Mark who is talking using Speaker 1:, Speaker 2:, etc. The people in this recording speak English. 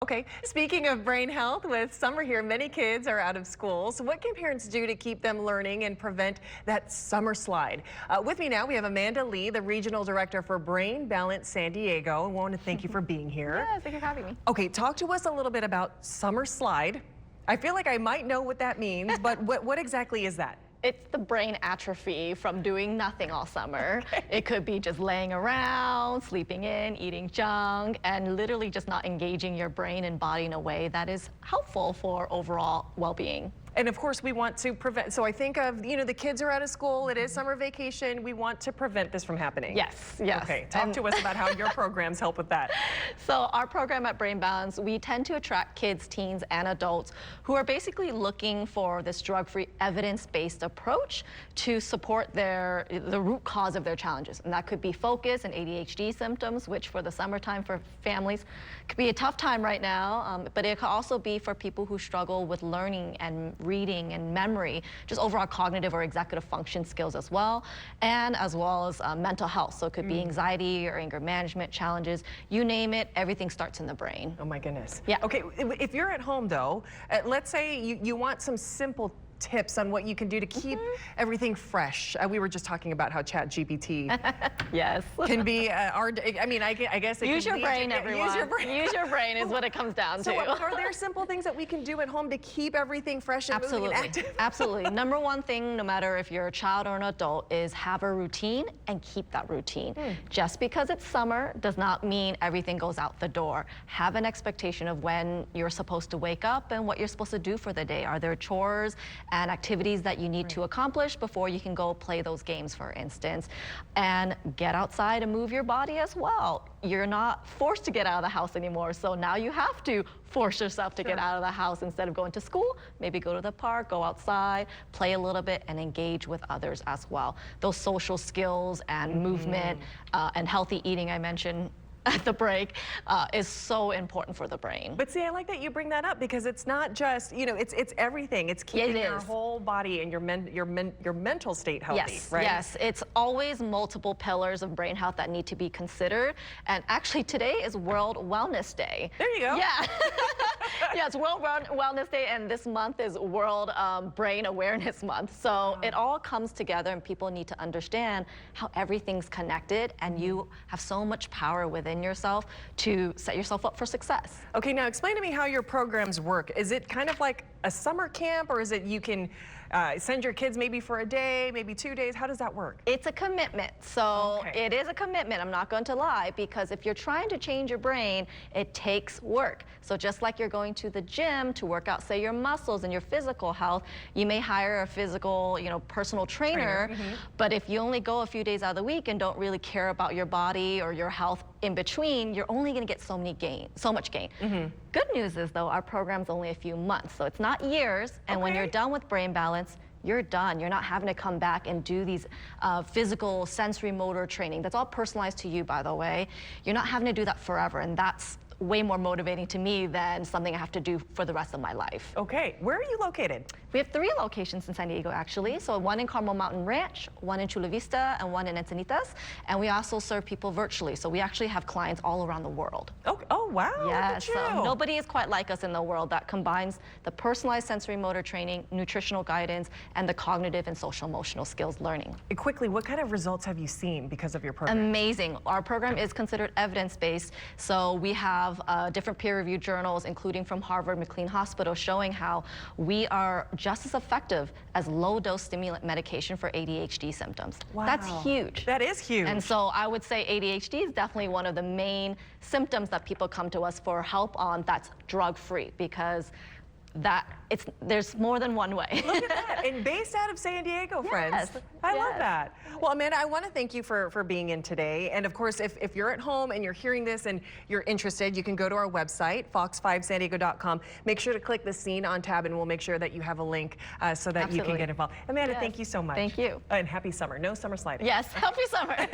Speaker 1: Okay, speaking of brain health, with summer here, many kids are out of school. So what can parents do to keep them learning and prevent that summer slide? With me now, we have Amanda Lee, the Regional Director for Brain Balance San Diego. I want to thank you for being here.
Speaker 2: Yeah, thank you for having me.
Speaker 1: Okay, talk to us a little bit about summer slide. I feel like I might know what that means, but what exactly is that?
Speaker 2: It's the brain atrophy from doing nothing all summer. Okay. It could be just laying around, sleeping in, eating junk, and literally just not engaging your brain and body in a way that is helpful for overall well-being.
Speaker 1: And of course, we want to prevent, so I think of, the kids are out of school, it is summer vacation, we want to prevent this from happening.
Speaker 2: Yes, yes.
Speaker 1: Okay, talk to us about how your programs help with that.
Speaker 2: So our program at Brain Balance, we tend to attract kids, teens, and adults who are basically looking for this drug-free, evidence-based approach to support the root cause of their challenges. And that could be focus and ADHD symptoms, which for the summertime for families could be a tough time right now, but it could also be for people who struggle with learning and reading and memory, just overall cognitive or executive function skills as well, and as well as mental health. So it could be anxiety or anger management challenges, you name it, everything starts in the brain.
Speaker 1: Oh my goodness.
Speaker 2: Yeah.
Speaker 1: Okay, if you're at home though, let's say you want some simple tips on what you can do to keep everything fresh. We were just talking about how ChatGPT
Speaker 2: yes.
Speaker 1: can be I guess it
Speaker 2: use
Speaker 1: can
Speaker 2: your brain, everyone.
Speaker 1: Use your brain.
Speaker 2: Use your brain is what it comes down
Speaker 1: So
Speaker 2: to.
Speaker 1: are there simple things that we can do at home to keep everything fresh and moving and active?
Speaker 2: Absolutely. Number one thing, no matter if you're a child or an adult, is have a routine and keep that routine. Just because it's summer does not mean everything goes out the door. Have an expectation of when you're supposed to wake up and what you're supposed to do for the day. Are there chores and activities that you need to accomplish before you can go play those games, for instance? And get outside and move your body as well. You're not forced to get out of the house anymore, so now you have to force yourself to get out of the house. Instead of going to school, maybe go to the park, go outside, play a little bit, and engage with others as well. Those social skills and movement and healthy eating I mentioned at the break is so important for the brain.
Speaker 1: But see, I like that you bring that up, because it's not just, it's everything. It's keeping your whole body and your mental state healthy,
Speaker 2: yes,
Speaker 1: right?
Speaker 2: Yes, it's always multiple pillars of brain health that need to be considered. And actually today is World Wellness Day.
Speaker 1: There you go.
Speaker 2: Yeah. Yeah, it's World Wellness Day, and this month is World Brain Awareness Month. So it all comes together, and people need to understand how everything's connected, and you have so much power within yourself to set yourself up for success.
Speaker 1: Okay, now explain to me how your programs work. Is it kind of like a summer camp, or is it you can send your kids maybe for a day, maybe 2 days? How does that work?
Speaker 2: It's a commitment. So it is a commitment, I'm not going to lie, because if you're trying to change your brain, it takes work. So just like you're going to the gym to work out, say, your muscles and your physical health, you may hire a physical, personal trainer, but if you only go a few days out of the week and don't really care about your body or your health in between, you're only going to get so much gain. Good news is, though, our program's only a few months, so it's not years, and when you're done with Brain Balance, you're done. You're not having to come back and do these physical sensory motor training. That's all personalized to you, by the way. You're not having to do that forever, and that's way more motivating to me than something I have to do for the rest of my life.
Speaker 1: Okay, where are you located?
Speaker 2: We have 3 locations in San Diego, actually. So one in Carmel Mountain Ranch, one in Chula Vista, and one in Encinitas. And we also serve people virtually. So we actually have clients all around the world.
Speaker 1: Oh wow.
Speaker 2: Yes, so nobody is quite like us in the world that combines the personalized sensory motor training, nutritional guidance, and the cognitive and social emotional skills learning.
Speaker 1: Quickly, what kind of results have you seen because of your program?
Speaker 2: Amazing. Our program is considered evidence-based. So we have different peer-reviewed journals, including from Harvard McLean Hospital, showing how we are just as effective as low-dose stimulant medication for ADHD symptoms.
Speaker 1: Wow.
Speaker 2: That's huge.
Speaker 1: That is huge.
Speaker 2: And so I would say ADHD is definitely one of the main symptoms that people come to us for help on that's drug-free, because there's more than one way.
Speaker 1: Look at that, and based out of San Diego, friends. I love that. Well, Amanda, I want to thank you for being in today. And of course, if you're at home and you're hearing this and you're interested, you can go to our website, fox5sandiego.com. Make sure to click the Scene On tab, and we'll make sure that you have a link so that you can get involved. Amanda, thank you so much.
Speaker 2: Thank you.
Speaker 1: And happy summer. No summer sliding.
Speaker 2: Yes, happy summer.